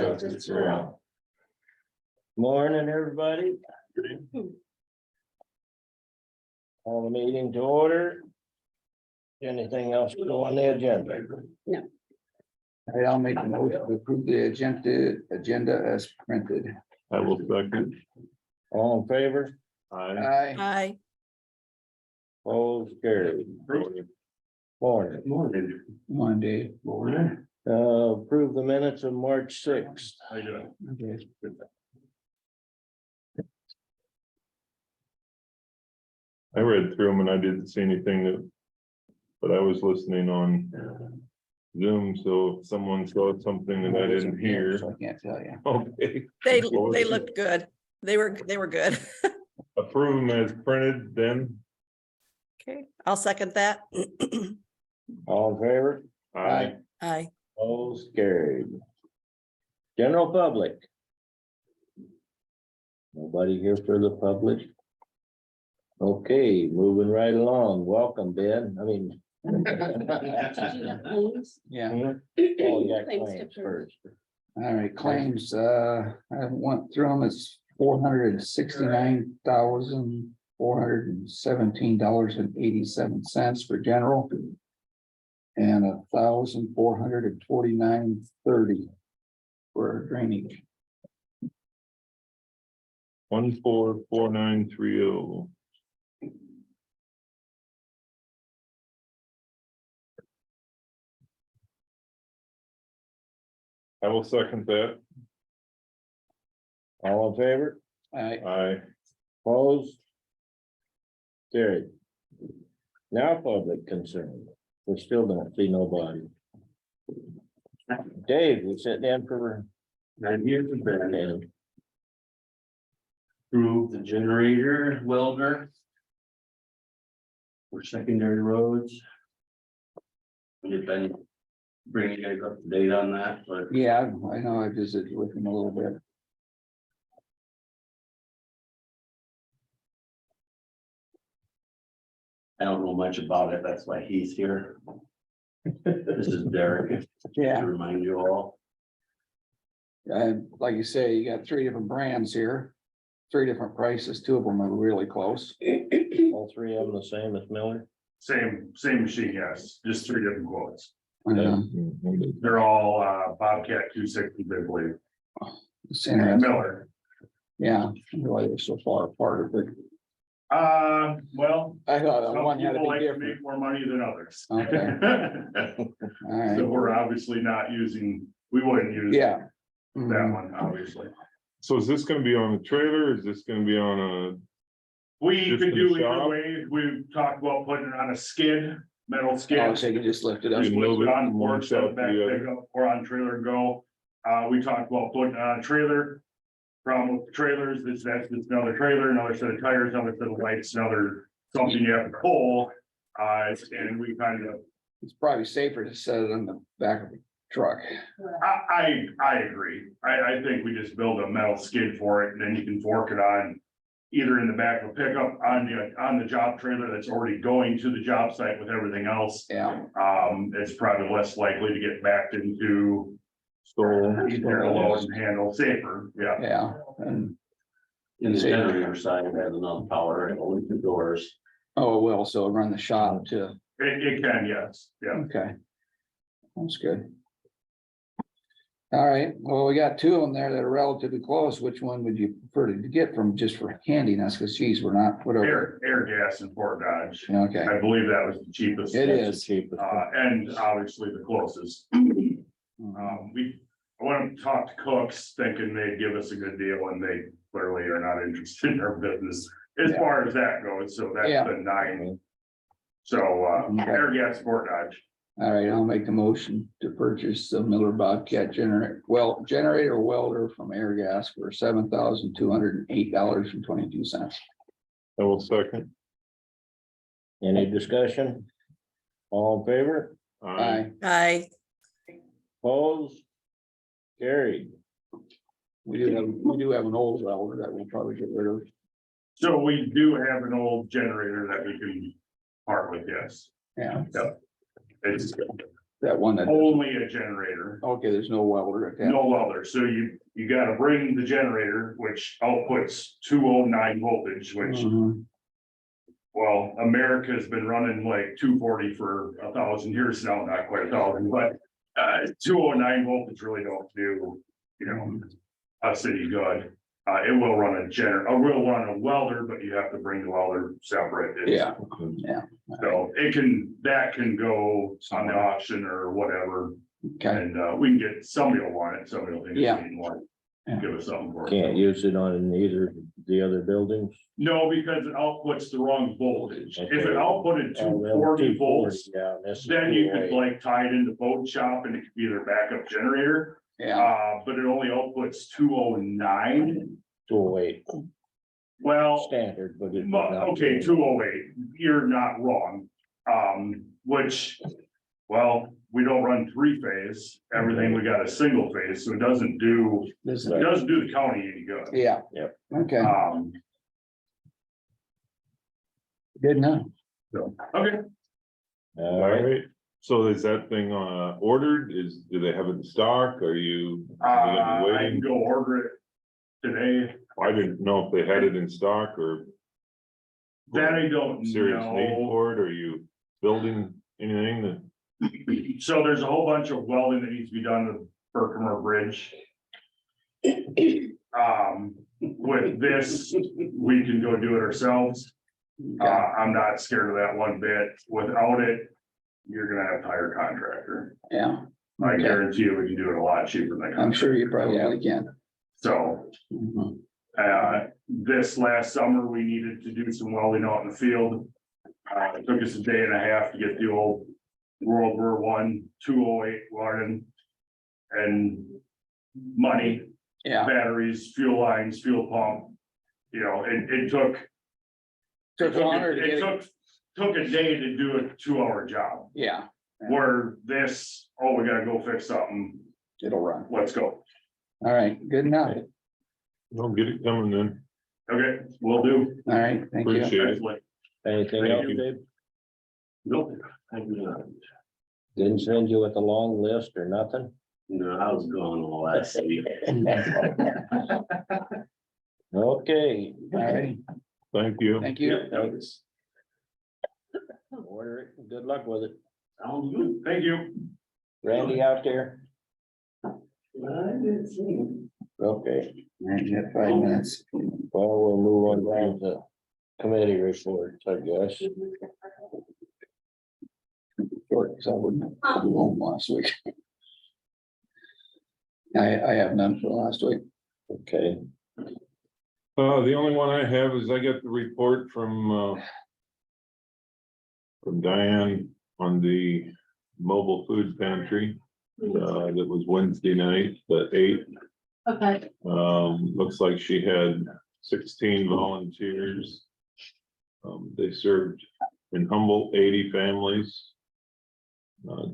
justice for all. Morning, everybody. Call the meeting to order. Anything else to go on the agenda? I'll make a motion to approve the agenda as printed. I will second. All in favor? Aye. Aye. Opposed, carried. Morning. Monday. Approve the minutes of March 6th. Okay. I read through them and I didn't see anything that, but I was listening on Zoom, so if someone saw something that I didn't hear. So I can't tell you. Okay, They looked good. They were good. approve them as printed then. Okay, I'll second that. All in favor? Aye. Aye. Opposed, carried. General public. Nobody here for the public? Okay, moving right along. Welcome, Ben. I mean. Yeah, Oh, yeah, claims first. all right, claims, I went through them, it's $469,417.87 for general. And $1,449.30 for drainage. 144930. I will second that. All in favor? Aye. Opposed? Carried. Now public concern. We still don't see nobody. Dave, we sitting in for. I'm here for Ben. Okay. Approve the generator welder. For secondary roads. We've been bringing you guys up to date on that, but Yeah, I know, I visited with him a little bit. I don't know much about it. That's why he's here. This is Derek, to Yeah, remind you all. and like you say, you got 3 different brands here. 3 different prices, 2 of them are really close. All three of them the same as Miller? Same machine, yes, just 3 different quotes. Mhm. They're all Bobcat 260, I believe. It's And interesting. Miller. Yeah, why they're so far apart, but Well, I thought some one had to people be like to different. make more money than others. Okay. All right, So we're obviously not using, we wouldn't use yeah. that Mhm. one, obviously. So is this gonna be on the trailer? Is this gonna be on We Just could in do the either shop? way. We've talked about putting it on a skid, metal Oh, skid. so you can just lift it up. Just You lift move it it on from board, one set shop it to back, the pick up, or on trailer and go. We talked about putting on a trailer. Problem with trailers, that's just another trailer, another set of tires, another set of lights, another something you have to pull. And we kind of, It's probably safer to set it on the back of the truck. I agree. I think we just build a metal skid for it and then you can fork it on. Either in the back of a pickup on the job trailer that's already going to the job site with everything else. Yeah, It's probably less likely to get backed into. store? Easier to load and handle, safer, yeah. yeah, and, In the generator side, it has enough power, and only 2 doors. oh, it will, so run the shop too. It can, yes, yeah. Okay. That's good. All right, well, we got 2 of them there that are relatively close. Which one would you prefer to get from just for handing us? Because geez, we're not, whatever. Air gas in Fort Dodge. Okay, I believe that was the cheapest. it That's the is. cheapest. And obviously the closest. Mhm. I want to talk to Cooks thinking they'd give us a good deal and they clearly are not interested in our business. As Yeah. far as that goes, so that's Yeah. the 9. So Okay. Air gas Fort Dodge. All right, I'll make the motion to purchase the Miller Bobcat generator welder from Airgas for $7,208.22. I will second. Any discussion? All in favor? Aye, Aye. Opposed? Carried. we do have an old welder that we'll probably get rid of. So we do have an old generator that we can part with, yes. Yeah, It's That one that, only a generator, okay, there's no welder at that. no welder. So you gotta bring the generator, which outputs 209 voltage, which, Mhm. well, America's been running like 240 for 1,000 years now, not quite 1,000, but 209 voltage really don't do, you know, a city good. It will run will run a welder, but you have to bring the welder separate. It's- Yeah, So that can go on the auction or whatever, okay, and we can get, somebody will want it, somebody will think Yeah. it's want Yeah. give us something for it. Can't use it on either the other buildings. No, because it outputs the wrong voltage. If it Okay. outputted Oh, well, 240 240, volts, yeah, this is then you could 208. like tie it into boat shop and it could be their backup generator. yeah, But it only outputs 209. 208 Well, standard, but it's not. okay, 208, you're not wrong. Which, well, we don't run three-phase, everything we got is single phase, so it doesn't do this is, the county any good. yeah. Yep. Okay, good enough. Okay, All All right, right, so is that thing ordered? Do they have it in stock? Are you gonna be I can waiting? go order it today, I didn't know if they had it in stock or that I don't serious need know. for it. Are you building anything that? So there's a whole bunch of welding that needs to be done with Berkmer Bridge. With this, we can go do it ourselves. I'm not scared of that one bit. Without it, you're gonna have to hire a contractor. Yeah, I Okay. guarantee you we can do it a lot cheaper than. I'm sure you probably can. So, Mhm. this last summer, we needed to do some welding out in the field. It took us a day and a half to get the old World War I 208 running. And money, Yeah, batteries, fuel lines, fuel pump. You know, it took. took longer to It get it, took a day to do a 2-hour job, yeah, where this, oh, we gotta go fix something, it'll run. let's go. All right, good enough. Don't get it coming then. Okay, will do. All right, thank you. Appreciate it. Excellent. anything Thank else, you. Dave? Nope. I do not. Didn't send you with a long list or nothing? No, I was gone all last week. Okay. All right, Thank you. thank you. Thanks. Order it, good luck with it. Sounds good. Thank you. Randy out there? I didn't see him. Okay, All right, you got 5 minutes. well, we'll move on down to committee reports, I guess. Short, 'cause I wouldn't be home last week. I have none for last week. Okay, The only one I have is I got the report from Diane on the mobile food pantry. That was Wednesday night, the 8th. Okay, Looks like she had 16 volunteers. They served in Humboldt 80 families.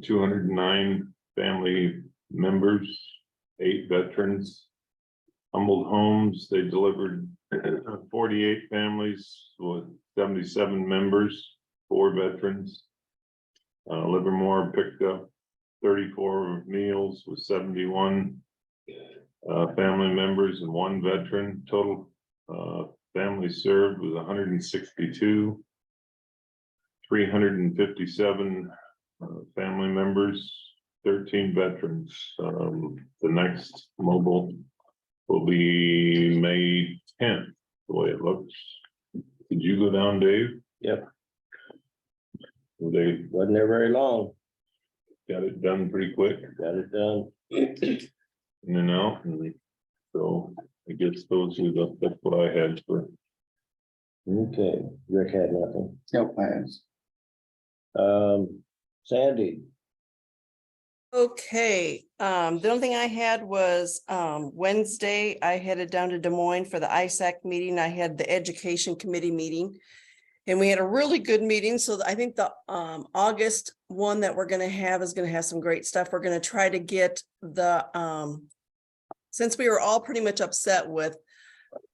209 family members, 8 veterans. Humboldt Homes, they delivered 48 families with 77 members, 4 veterans. Livermore picked up 34 meals with 71 family members and 1 veteran. Total families served was 162. 357 family members, 13 veterans. The next mobile will be May 10th, the way it looks. Did you go down, Dave? yep, They wasn't there very long, got it done pretty quick, got it done. in and out, and so I guess that's what I had for. Okay, Rick had nothing. Nope, I have. Sandy, Okay, the only thing I had was Wednesday, I headed down to Des Moines for the ISAC meeting. I had the education committee meeting. And we had a really good meeting. So I think the August one that we're gonna have is gonna have some great stuff. We're gonna try to get the since we were all pretty much upset with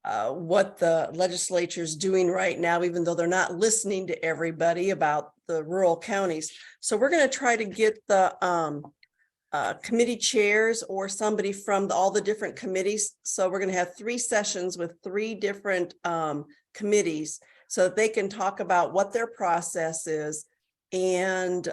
what the legislature's doing right now, even though they're not listening to everybody about the rural counties. So we're going to try to get the committee chairs or somebody from all the different committees. So we're going to have 3 sessions with 3 different committees so that they can talk about what their process is and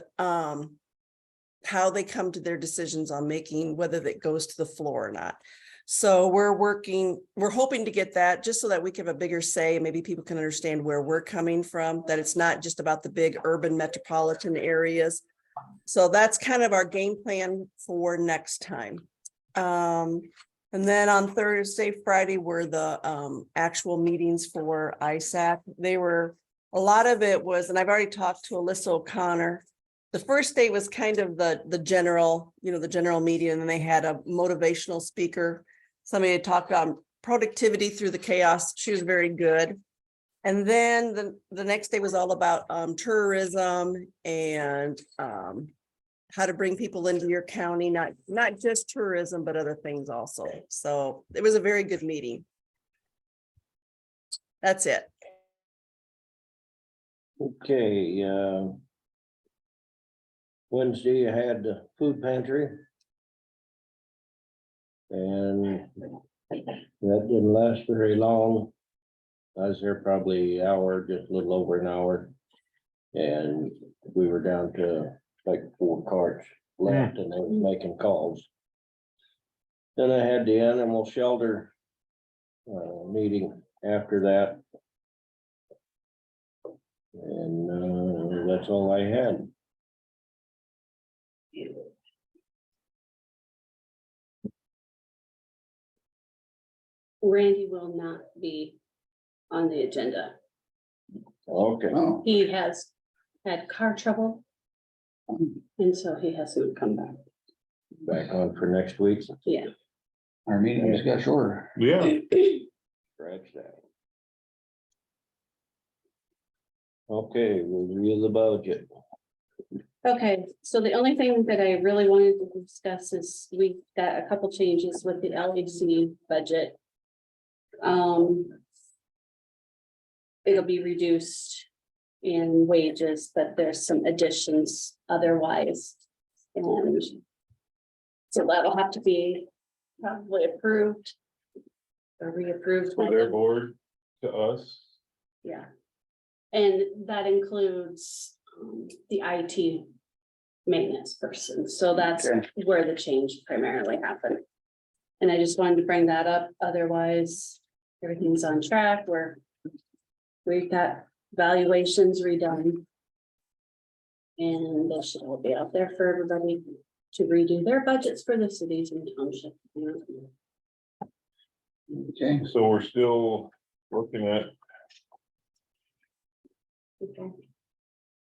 how they come to their decisions on making whether that goes to the floor or not. So we're hoping to get that just so that we can have a bigger say. Maybe people can understand where we're coming from, that it's not just about the big urban metropolitan areas. So that's kind of our game plan for next time. And then on Thursday, Friday were the actual meetings for ISAC. A lot of it was, and I've already talked to Alyssa O'Connor. The first day was kind of the general, the general meeting, and then they had a motivational speaker. Somebody had talked about productivity through the chaos. She was very good. And then the next day was all about tourism and how to bring people into your county, not just tourism, but other things also. So it was a very good meeting. That's it. Okay, Wednesday I had the food pantry. And that didn't last very long. I was there probably an hour, just a little over an hour. And we were down to like 4 carts left and they was making calls. Then I had the animal shelter meeting after that. And that's all I had. Randy will not be on the agenda. Okay, Oh, He has had car trouble. And so he hasn't come back. back on for next week. Yeah. our meeting just got shorter. Yeah, Scratch that. Okay, review the budget. Okay, so the only thing that I really wanted to discuss is we got a couple changes with the LEC budget. It'll be reduced in wages, but there's some additions otherwise. And so that'll have to be probably approved or reapproved. for by their them. board to us. Yeah. And that includes the IT maintenance person. So that's Okay. where the change primarily happened. And I just wanted to bring that up. Otherwise, everything's on track. We've got valuations redone. And they should all be out there for everybody to redo their budgets for the cities and township. Okay, So we're still looking at, Okay,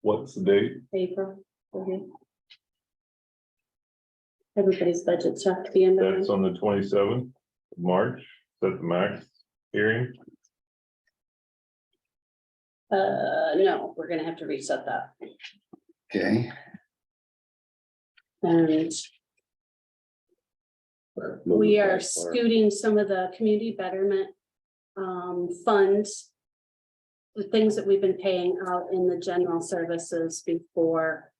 what's the date? April. Okay. Everybody's budgets have to be in there. That's on the 27th of March. Is that the max hearing? No, we're gonna have to reset that. okay, And we are scooting some of the community betterment funds. The things that we've been paying out in the general services before.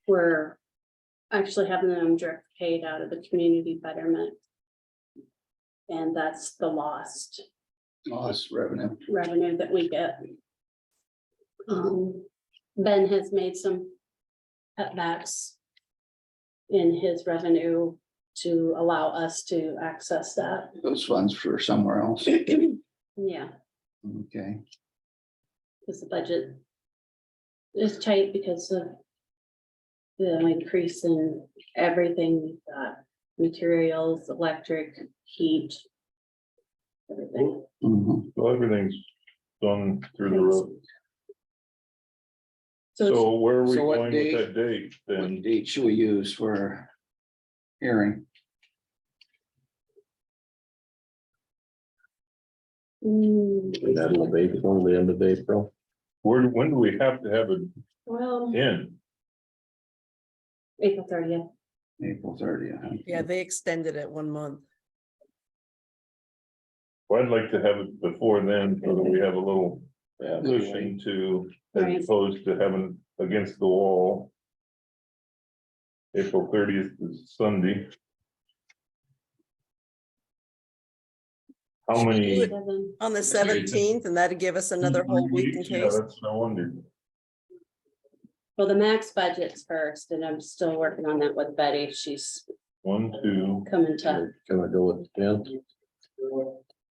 We're actually having them direct paid out of the community betterment. And that's the lost lost revenue. revenue that we get. Ben has made some cutbacks in his revenue to allow us to access that. Those funds for somewhere else. Yeah, Okay, because the budget is tight because of the increase in everything. We've got materials, electric, heat, everything. mhm. Well, everything's gone through the roof. So So where are we So what going with that date What then? date should we use for hearing? Middle of April, the end of April. When do we have to have it well, in? April 30th. April 30th. Yeah, they extended it 1 month. Well, I'd like to have it before then, so that we have a little Yeah. cushion to, Right. as opposed to having against the wall. April 30th is Sunday. How many? On the 17th, and that'd give us another whole week in Yeah, case. that's what I wondered. Well, the max budget's first, and I'm still working on that with Betty. She's 1, 2. coming to, Can we go with the 10th?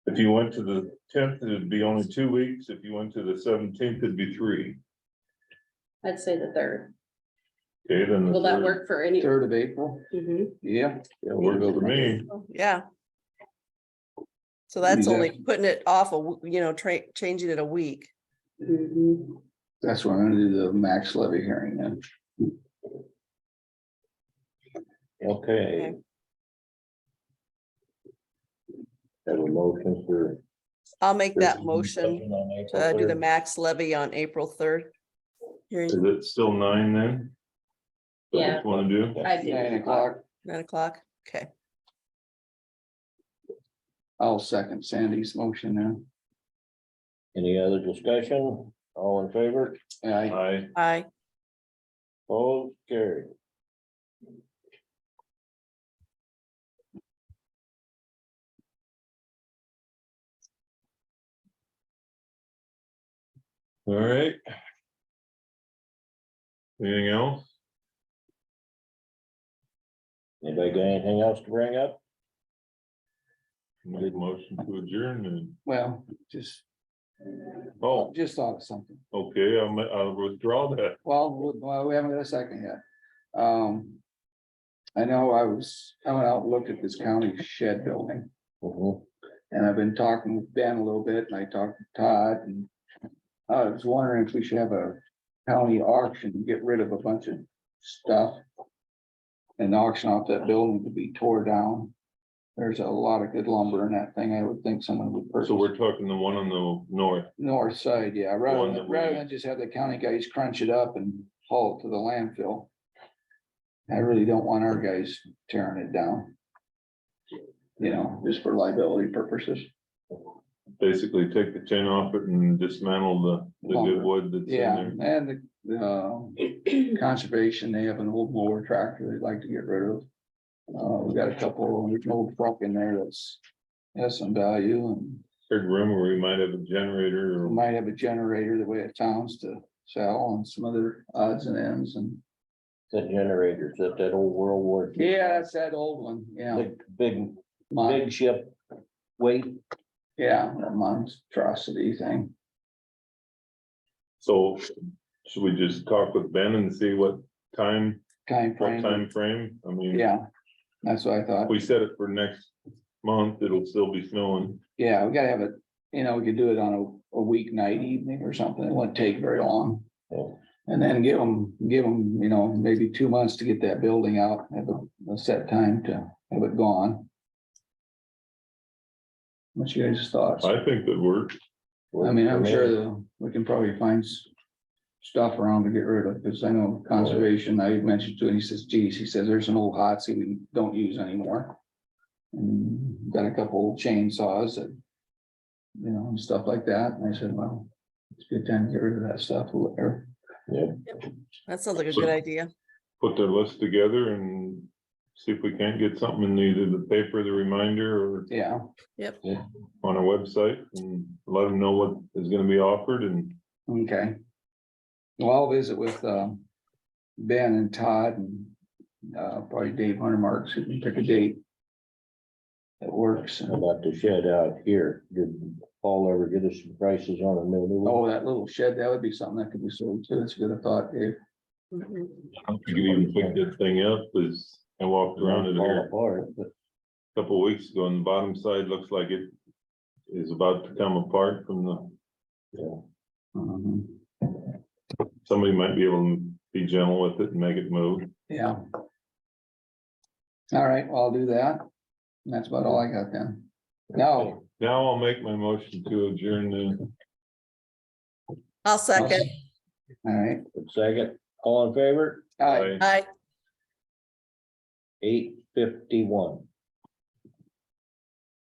If you went to the 10th, it'd be only 2 weeks. If you went to the 17th, it'd be 3. I'd say the third. Okay, then. the Will that third- work for any? 3rd of April, Mhm. yeah. Yeah, works for me. Yeah. So that's Yeah. only putting it off, changing it a week. Mhm. That's when I'm gonna do the max levy hearing then. Okay. Have a motion for. I'll make that motion On April to do the 3rd. max levy on April 3rd. Is Hearing it still 9 then? Yeah. Want to do? I do. 9 o'clock. 9 o'clock. Okay. I'll second Sandy's motion now. Any other discussion? All in favor? I, Aye. Opposed, carried. All right. Anything else? Anybody got anything else to bring up? Make a motion to adjourn and, well, just thought of something. okay, I'll withdraw that. Well, we haven't got a second yet. I know I went out and looked at this county shed building, Mhm. and I've been talking with Ben a little bit, and I talked to Todd, and I was wondering if we should have a county auction to get rid of a bunch of stuff and auction off that building to be tore down. There's a lot of good lumber in that thing. I would think someone would purchase. So we're talking the one on the north. North side, yeah, One that rather we- than just have the county guys crunch it up and haul it to the landfill. I really don't want our guys tearing it down. You know, just for liability purposes. Basically take the tin off it and dismantle the good wood that's in Yeah, there. and the conservation, they have an old mower tractor they'd like to get rid of. We got a couple, there's an old truck in there has some value, and Heard rumor we might have a generator we or might have a generator the way it sounds to sell, and some other odds and ends, and That generator's that old World War II. yeah, that's that old one, yeah. Big Mon- big ship weight. Yeah, that monstrosity thing. so. Should we just talk with Ben and see what time Time frame? I mean, yeah, that's what I if thought. we set it for next month, it'll still be snowing. Yeah, we gotta have it, we could do it on a weeknight evening or something. It wouldn't take very long. Yeah. And then give them, maybe 2 months to get that building out, have a set time to have it gone. What's your guys' thoughts? I think that works. I mean, I'm sure we can probably find stuff around to get rid of, because I know conservation, I mentioned to him, he says, geez, he says, there's an old hot seat we don't use anymore. And got a couple old chainsaws that, and stuff like that, and I said, well, it's a good time to get rid of that stuff, or, That sounds like a good idea. Put the list together and see if we can't get something in either the paper, the reminder, or yeah, on our website and let them know what is gonna be offered and okay. Well, I'll visit with, Ben and Todd and, probably Dave Huntermarks, who can pick a date that works. How about the shed out here? Did Paul ever get us some prices on a new one? Oh, that little shed, that would be something that could be sold too. That's a good thought, Dave. Mhm. you could even pick that thing up as I walked around it Fall here apart, but a couple of weeks ago and the bottom side looks like it is about to come apart from the, Mhm. somebody might be able to be gentle with it and make it move. Yeah. All right, well, I'll do that. And that's about all I got then. No. Now I'll make my motion to adjourn the. I'll second. All right. second, all in favor? Aye. Aye. 8:51.